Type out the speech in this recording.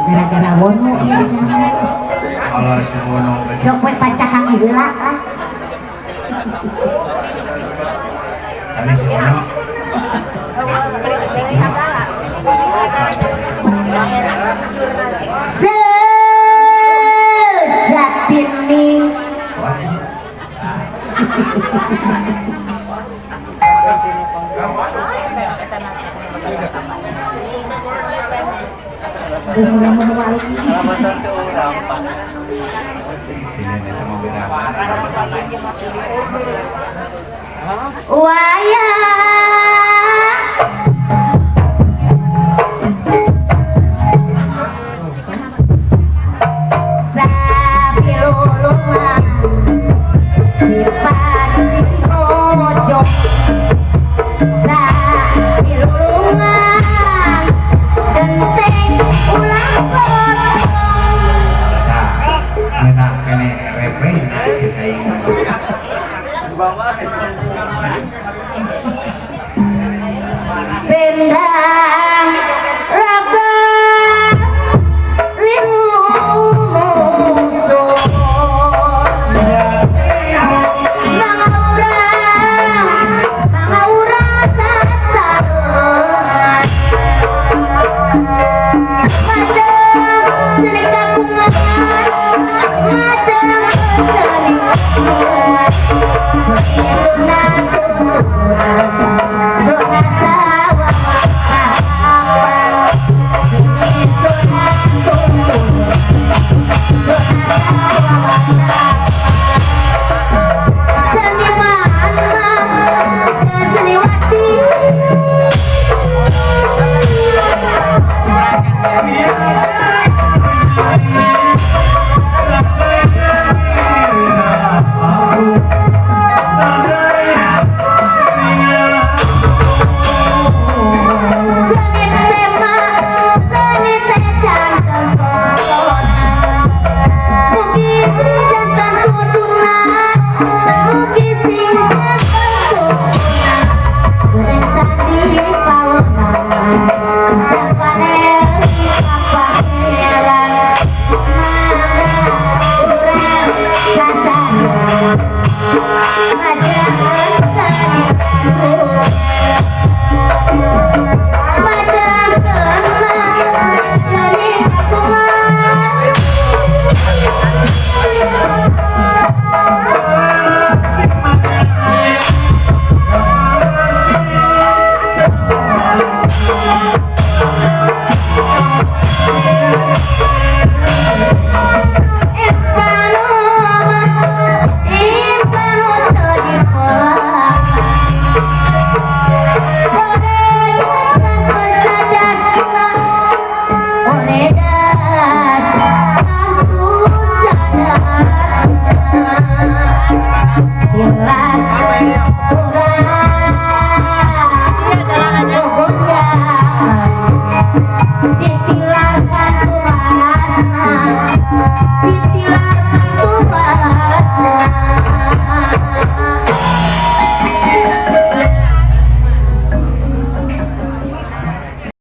gara-gara wono kalau si wono sok we paca kaki heula lah tadi si wono sejatini waya sapi lulungan sifat si rojo sapi lulungan genteng ulang enak kene repe cekai bendang raga limu musuh mangaura sasarengan macam seni kagungan macam seni kagungan seni sunat tuturan sunat sawah makawan seni sunat tuturan sunat sawah makawan seniman mah seniwati Sasana,